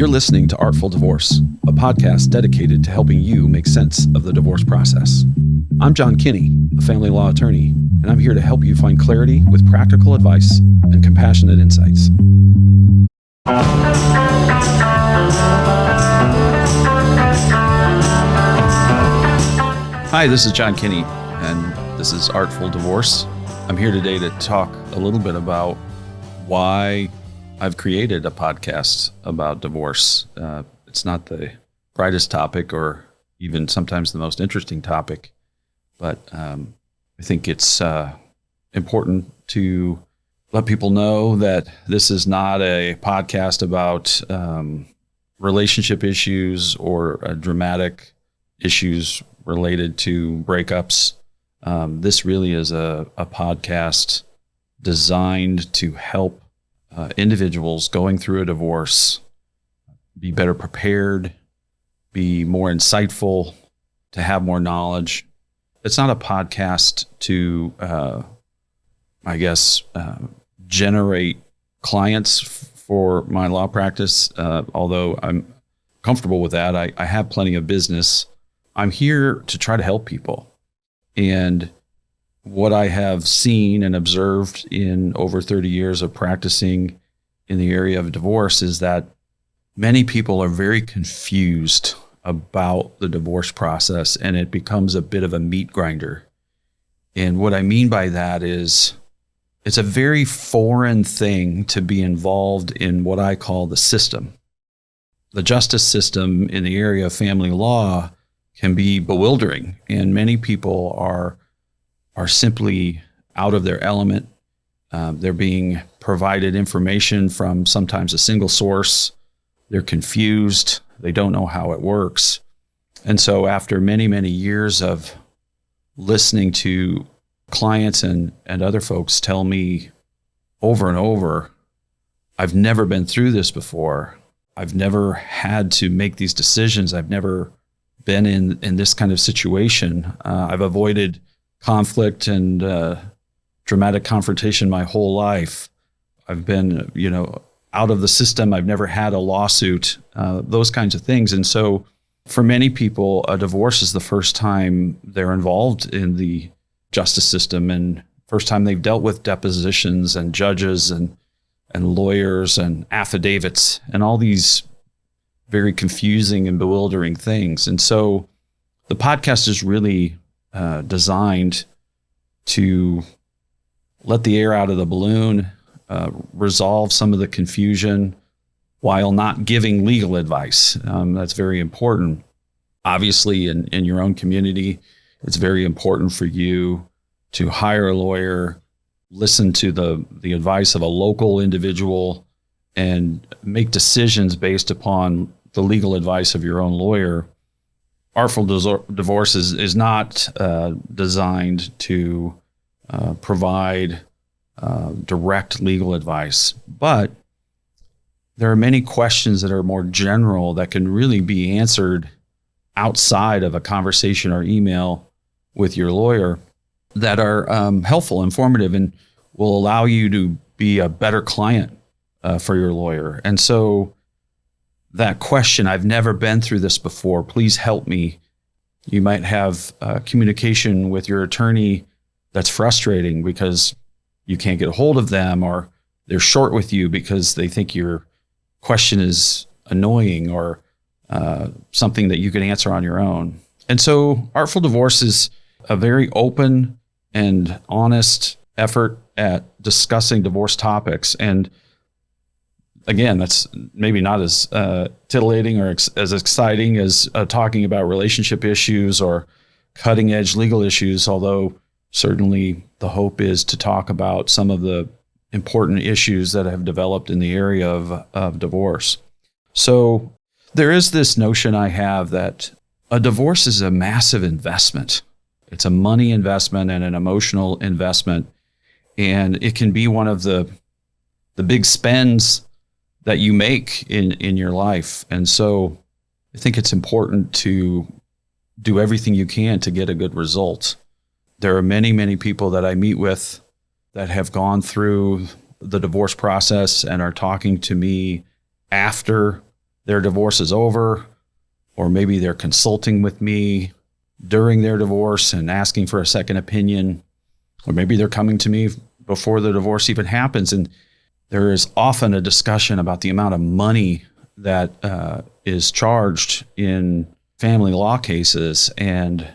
You're listening to Artful Divorce, a podcast dedicated to helping you make sense of the divorce process. I'm John Kinney, a family law attorney, and I'm here to help you find clarity with practical advice and compassionate insights. Hi, this is John Kinney, and this is Artful Divorce. I'm here today to talk a little bit about why I've created a podcast about divorce. It's not the brightest topic or even sometimes the most interesting topic, but I think it's important to let people know that this is not a podcast about relationship issues or dramatic issues related to breakups. This really is a podcast designed to help individuals going through a divorce be better prepared, be more insightful, to have more knowledge. It's not a podcast to, generate clients for my law practice, although I'm comfortable with that. I have plenty of business. I'm here to try to help people. And what I have seen and observed in over 30 years of practicing in the area of divorce is that many people are very confused about the divorce process, and it becomes a bit of a meat grinder. And what I mean by that is it's a very foreign thing to be involved in what I call the system. The justice system in the area of family law can be bewildering, and many people are simply out of their element. They're being provided information from sometimes a single source. They're confused. They don't know how it works. And so after many, many years of listening to clients and other folks tell me over and over, I've never been through this before. I've never had to make these decisions. I've never been in this kind of situation. I've avoided conflict and dramatic confrontation my whole life. I've been, out of the system. I've never had a lawsuit, those kinds of things. And so for many people, a divorce is the first time they're involved in the justice system and first time they've dealt with depositions and judges and lawyers and affidavits and all these very confusing and bewildering things. And so the podcast is really designed to let the air out of the balloon, resolve some of the confusion while not giving legal advice. That's very important. Obviously, in your own community, it's very important for you to hire a lawyer, listen to the advice of a local individual, and make decisions based upon the legal advice of your own lawyer. Artful Divorce is not designed to provide direct legal advice, but there are many questions that are more general that can really be answered outside of a conversation or email with your lawyer that are helpful, informative, and will allow you to be a better client for your lawyer. And so that question, I've never been through this before, please help me. You might have communication with your attorney that's frustrating because you can't get a hold of them, or they're short with you because they think your question is annoying or something that you can answer on your own. And so Artful Divorce is a very open and honest effort at discussing divorce topics. And again, that's maybe not as titillating or as exciting as talking about relationship issues or cutting edge legal issues, although certainly the hope is to talk about some of the important issues that have developed in the area of divorce. So there is this notion I have that a divorce is a massive investment. It's a money investment and an emotional investment, and it can be one of the big spends that you make in your life. And so I think it's important to do everything you can to get a good result. There are many, many people that I meet with that have gone through the divorce process and are talking to me after their divorce is over, or maybe they're consulting with me during their divorce and asking for a second opinion, or maybe they're coming to me before the divorce even happens. And there is often a discussion about the amount of money that is charged in family law cases. And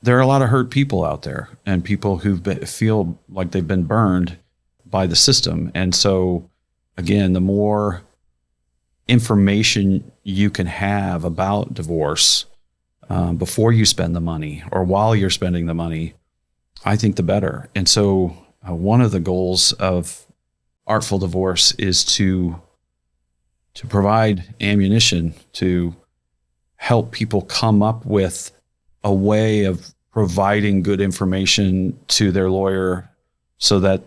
there are a lot of hurt people out there and people who feel like they've been burned by the system. And so, again, the more information you can have about divorce before you spend the money or while you're spending the money, I think the better. And so one of the goals of Artful Divorce is to provide ammunition to help people come up with a way of providing good information to their lawyer so that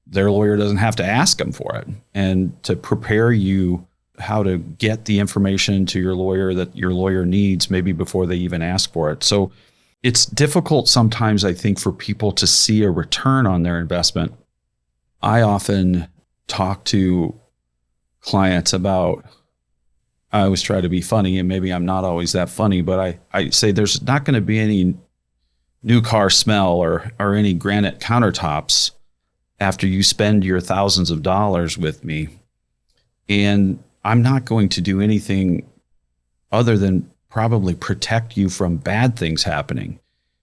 their lawyer doesn't have to ask them for it, and to prepare you how to get the information to your lawyer that your lawyer needs maybe before they even ask for it. So it's difficult sometimes, I think, for people to see a return on their investment. I often talk to clients about, I always try to be funny, and maybe I'm not always that funny, but I say there's not going to be any new car smell or any granite countertops after you spend your thousands of dollars with me. And I'm not going to do anything other than probably protect you from bad things happening.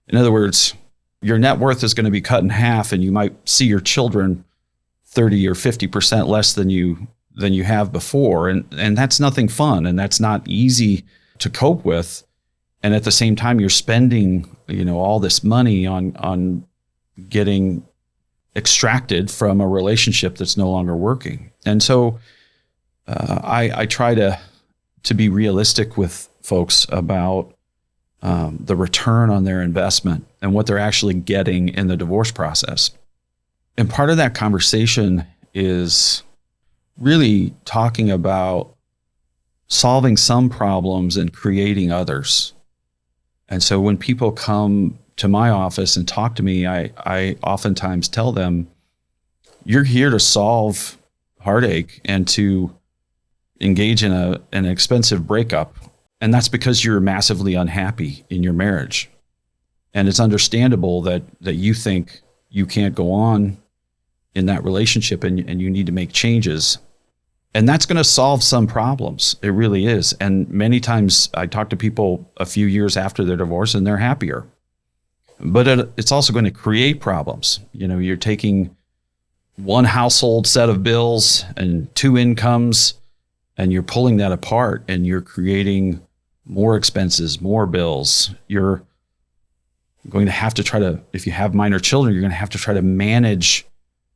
In other words, your net worth is going to be cut in half, and you might see your children 30 or 50% less than you have before. And that's nothing fun, and that's not easy to cope with. And at the same time, you're spending, all this money on getting extracted from a relationship that's no longer working. And so I try to be realistic with folks about the return on their investment and what they're actually getting in the divorce process. And part of that conversation is really talking about solving some problems and creating others. And so when people come to my office and talk to me, I oftentimes tell them, you're here to solve heartache and to engage in an expensive breakup. And that's because you're massively unhappy in your marriage. And it's understandable that you think you can't go on in that relationship and you need to make changes. And that's going to solve some problems. It really is. And many times I talk to people a few years after their divorce and they're happier. But it's also going to create problems. You're taking one household set of bills and two incomes, and you're pulling that apart, and you're creating more expenses, more bills. You're going to have to try to, if you have minor children, you're going to have to try to manage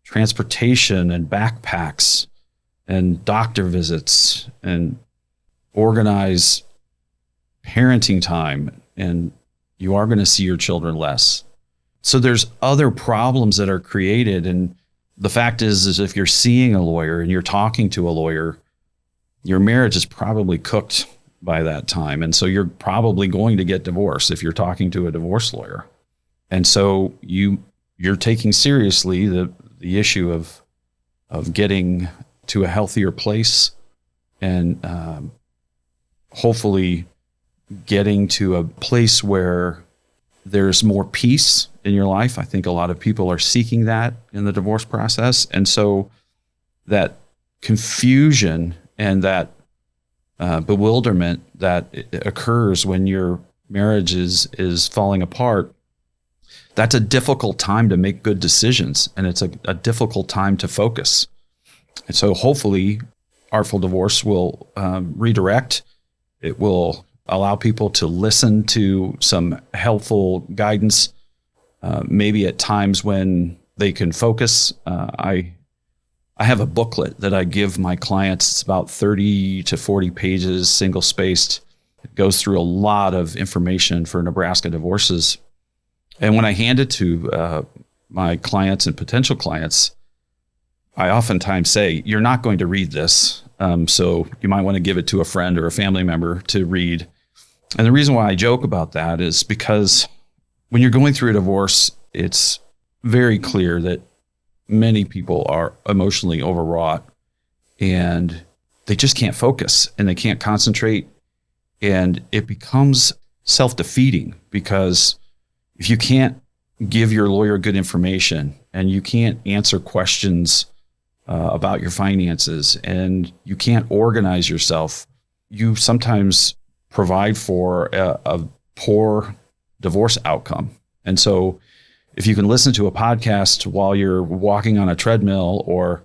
transportation and backpacks and doctor visits and organize parenting time, and you are going to see your children less. So there's other problems that are created. And the fact is if you're seeing a lawyer and you're talking to a lawyer, your marriage is probably cooked by that time. And so you're probably going to get divorced if you're talking to a divorce lawyer. And so you're taking seriously the issue of getting to a healthier place and hopefully getting to a place where there's more peace in your life. I think a lot of people are seeking that in the divorce process. And so that confusion and that bewilderment that occurs when your marriage is falling apart, that's a difficult time to make good decisions. And it's a difficult time to focus. And so hopefully Artful Divorce will redirect. It will allow people to listen to some helpful guidance, maybe at times when they can focus. I have a booklet that I give my clients. It's about 30 to 40 pages, single spaced. It goes through a lot of information for Nebraska divorces. And when I hand it to my clients and potential clients, I oftentimes say, you're not going to read this. So you might want to give it to a friend or a family member to read. And the reason why I joke about that is because when you're going through a divorce, it's very clear that many people are emotionally overwrought, and they just can't focus and they can't concentrate. And it becomes self-defeating, because if you can't give your lawyer good information and you can't answer questions about your finances and you can't organize yourself, you sometimes provide for a poor divorce outcome. And so if you can listen to a podcast while you're walking on a treadmill or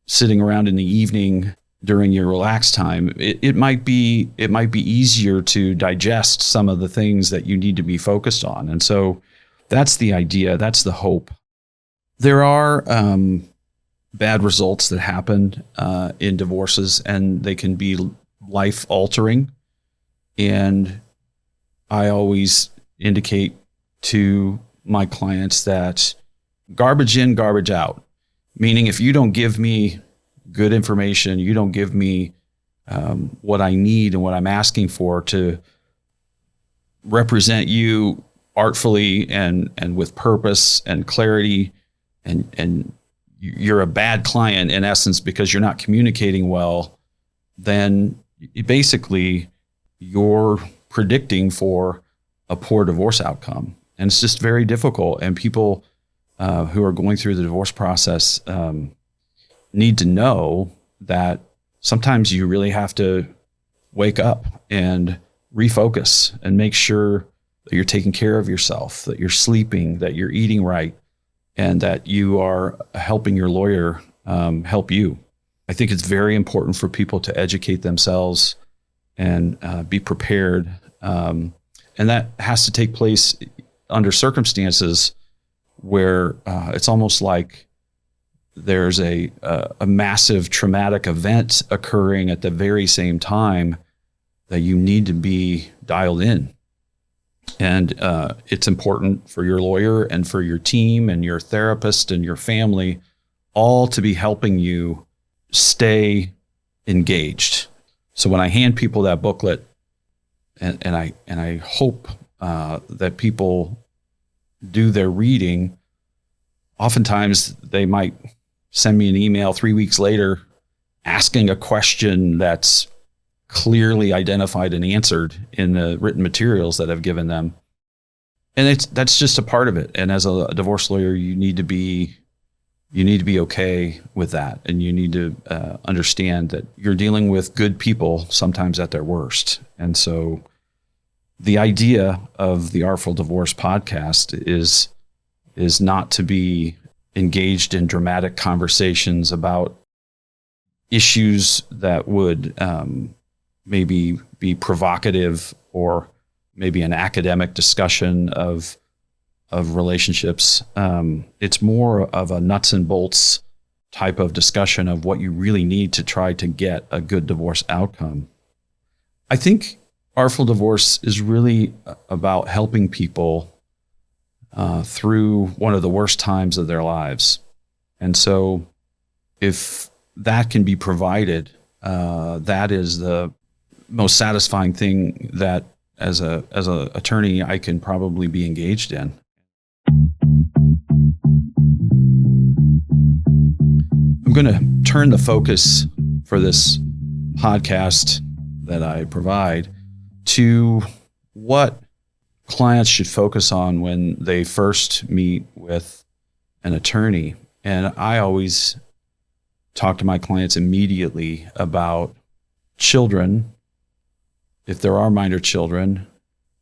sitting around in the evening during your relaxed time, it might be easier to digest some of the things that you need to be focused on. And so that's the idea. That's the hope. There are bad results that happen in divorces, and they can be life altering. And I always indicate to my clients that garbage in, garbage out, meaning if you don't give me good information, you don't give me what I need and what I'm asking for to represent you artfully and with purpose and clarity, and you're a bad client in essence because you're not communicating well, then basically you're predicting for a poor divorce outcome. And it's just very difficult. And people who are going through the divorce process need to know that sometimes you really have to wake up and refocus and make sure that you're taking care of yourself, that you're sleeping, that you're eating right, and that you are helping your lawyer help you. I think it's very important for people to educate themselves and be prepared. And that has to take place under circumstances where it's almost like there's a massive traumatic event occurring at the very same time that you need to be dialed in. And it's important for your lawyer and for your team and your therapist and your family all to be helping you stay engaged. So when I hand people that booklet, and I hope that people do their reading, oftentimes they might send me an email 3 weeks later asking a question that's clearly identified and answered in the written materials that I've given them. And that's just a part of it. And as a divorce lawyer, you need to be okay with that. And you need to understand that you're dealing with good people sometimes at their worst. And so the idea of the Artful Divorce podcast is not to be engaged in dramatic conversations about issues that would maybe be provocative, or maybe an academic discussion of relationships. It's more of a nuts and bolts type of discussion of what you really need to try to get a good divorce outcome. I think Artful Divorce is really about helping people through one of the worst times of their lives. And so if that can be provided, that is the most satisfying thing that as a attorney I can probably be engaged in. I'm going to turn the focus for this podcast that I provide to what clients should focus on when they first meet with an attorney. And I always talk to my clients immediately about children, if there are minor children,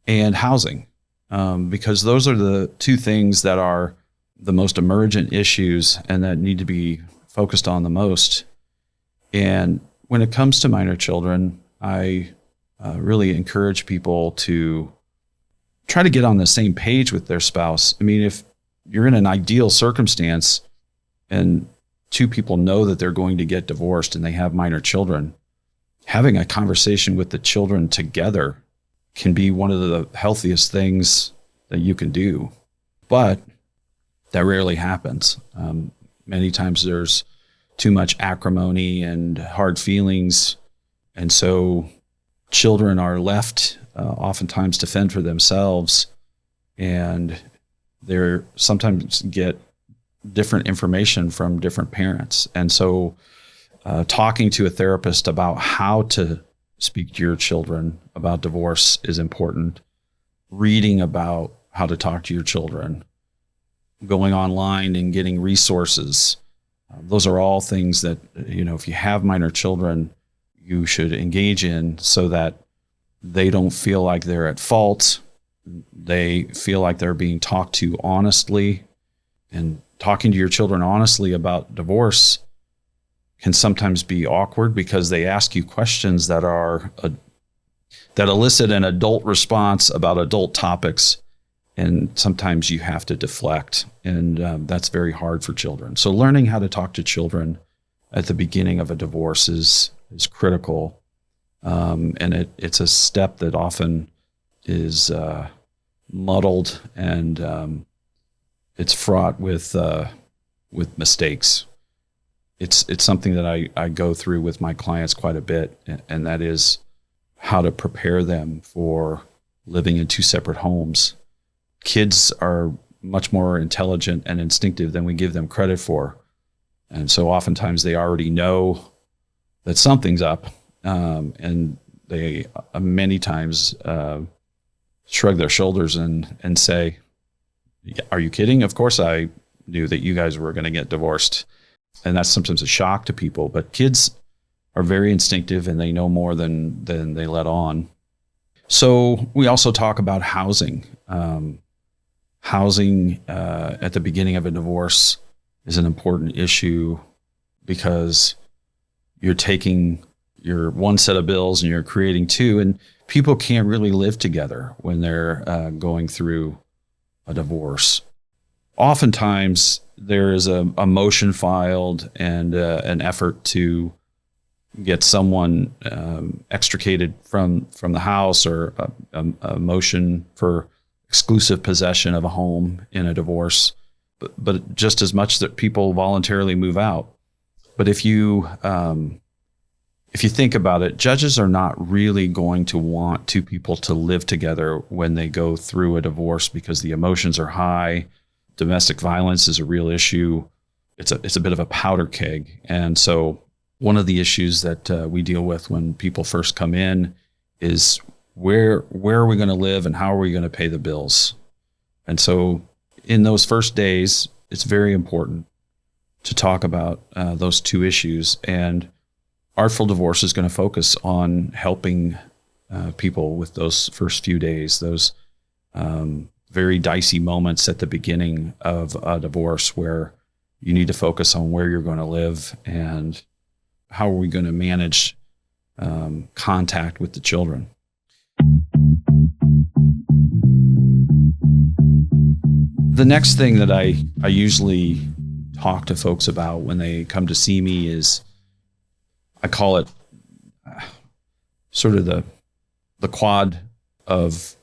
and housing, because those are the two things that are the most emergent issues and that need to be focused on the most. And when it comes to minor children, I really encourage people to try to get on the same page with their spouse. I mean, if you're in an ideal circumstance and two people know that they're going to get divorced and they have minor children, having a conversation with the children together can be one of the healthiest things that you can do. But that rarely happens. Many times there's too much acrimony and hard feelings. And so children are left oftentimes to fend for themselves, and they're sometimes get different information from different parents. And so talking to a therapist about how to speak to your children about divorce is important. Reading about how to talk to your children, going online and getting resources. Those are all things that, if you have minor children, you should engage in so that they don't feel like they're at fault. They feel like they're being talked to honestly. And talking to your children honestly about divorce can sometimes be awkward because they ask you questions that elicit an adult response about adult topics. And sometimes you have to deflect, and that's very hard for children. So learning how to talk to children at the beginning of a divorce is critical, and it's a step that often is muddled, and it's fraught with mistakes. It's something that I go through with my clients quite a bit, and that is how to prepare them for living in two separate homes. Kids are much more intelligent and instinctive than we give them credit for. And so oftentimes they already know that something's up, and they many times shrug their shoulders and say, "Are you kidding? Of course I knew that you guys were going to get divorced." And that's sometimes a shock to people. But kids are very instinctive, and they know more than they let on. So we also talk about housing. Housing at the beginning of a divorce is an important issue because you're taking your one set of bills and you're creating two, and people can't really live together when they're going through a divorce. Oftentimes there is a motion filed and an effort to get someone extricated from the house, or a motion for exclusive possession of a home in a divorce, but just as much that people voluntarily move out. But if you think about it, judges are not really going to want two people to live together when they go through a divorce because the emotions are high. Domestic violence is a real issue. It's a bit of a powder keg. And so one of the issues that we deal with when people first come in is where are we going to live and how are we going to pay the bills? And so in those first days, it's very important to talk about those two issues. And Artful Divorce is going to focus on helping people with those first few days, those very dicey moments at the beginning of a divorce where you need to focus on where you're going to live and how are we going to manage contact with the children. The next thing that I usually talk to folks about when they come to see me is, I call it sort of the quad of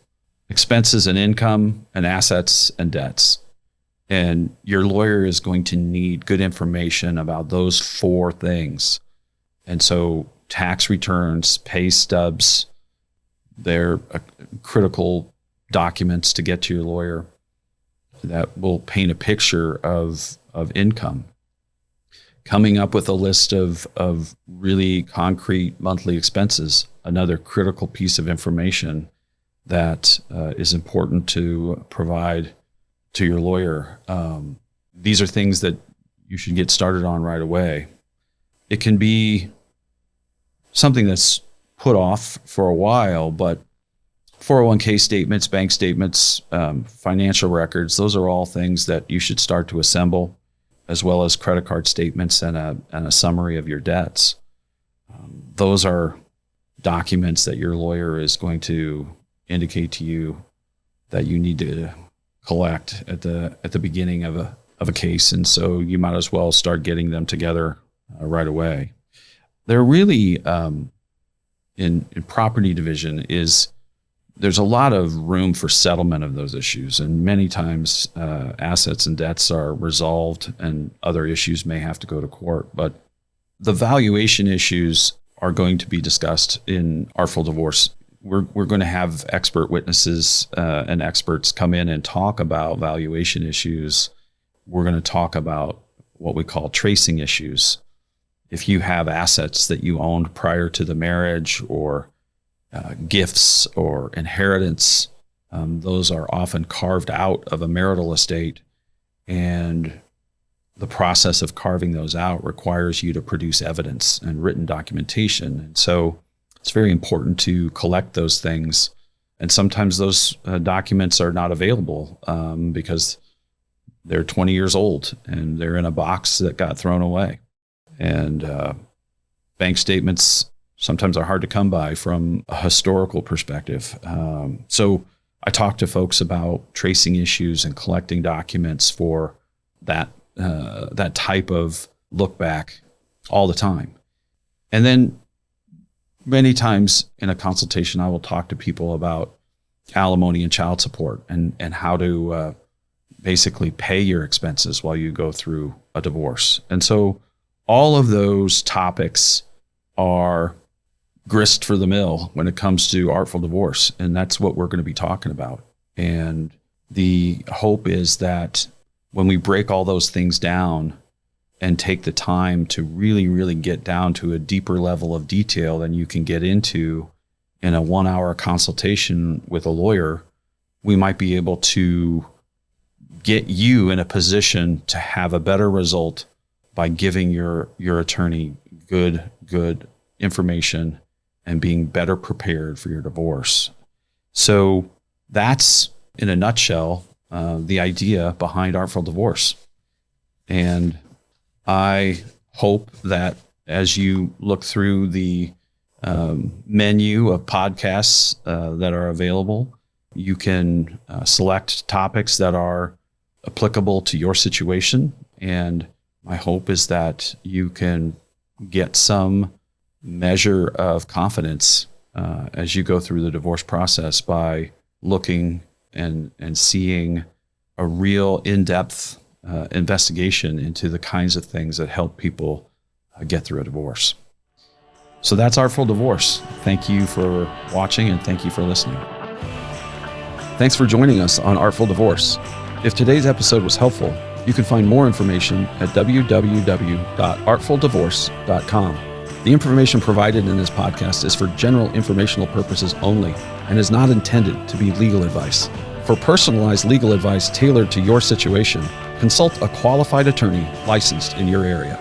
expenses and income and assets and debts. And your lawyer is going to need good information about those four things. And so tax returns, pay stubs, they're critical documents to get to your lawyer that will paint a picture of income. Coming up with a list of really concrete monthly expenses, another critical piece of information that is important to provide to your lawyer. These are things that you should get started on right away. It can be something that's put off for a while, but 401k statements, bank statements, financial records, those are all things that you should start to assemble, as well as credit card statements and a summary of your debts. Those are documents that your lawyer is going to indicate to you that you need to collect at the beginning of a case, and so you might as well start getting them together right away. They're really in property division there's a lot of room for settlement of those issues, and many times assets and debts are resolved and other issues may have to go to court. But the valuation issues are going to be discussed in Artful Divorce. We're going to have expert witnesses and experts come in and talk about valuation issues. We're going to talk about what we call tracing issues. if you have assets that you owned prior to the marriage or gifts or inheritance, those are often carved out of a marital estate. And the process of carving those out requires you to produce evidence and written documentation. And so it's very important to collect those things. And sometimes those documents are not available because they're 20 years old and they're in a box that got thrown away. And bank statements sometimes are hard to come by from a historical perspective. So I talk to folks about tracing issues and collecting documents for that type of look back all the time. And then many times in a consultation, I will talk to people about alimony and child support and how to basically pay your expenses while you go through a divorce. And so all of those topics are grist for the mill when it comes to Artful Divorce. And that's what we're going to be talking about. And the hope is that when we break all those things down and take the time to really, really get down to a deeper level of detail than you can get into in a 1-hour consultation with a lawyer, we might be able to get you in a position to have a better result by giving your attorney good information and being better prepared for your divorce. So that's, in a nutshell, the idea behind Artful Divorce. And I hope that as you look through the menu of podcasts that are available, you can select topics that are applicable to your situation. And my hope is that you can get some measure of confidence as you go through the divorce process by looking and seeing a real in-depth investigation into the kinds of things that help people get through a divorce. So that's Artful Divorce. Thank you for watching and thank you for listening. Thanks for joining us on Artful Divorce. If today's episode was helpful, you can find more information at www.artfuldivorce.com. The information provided in this podcast is for general informational purposes only and is not intended to be legal advice. For personalized legal advice tailored to your situation, consult a qualified attorney licensed in your area.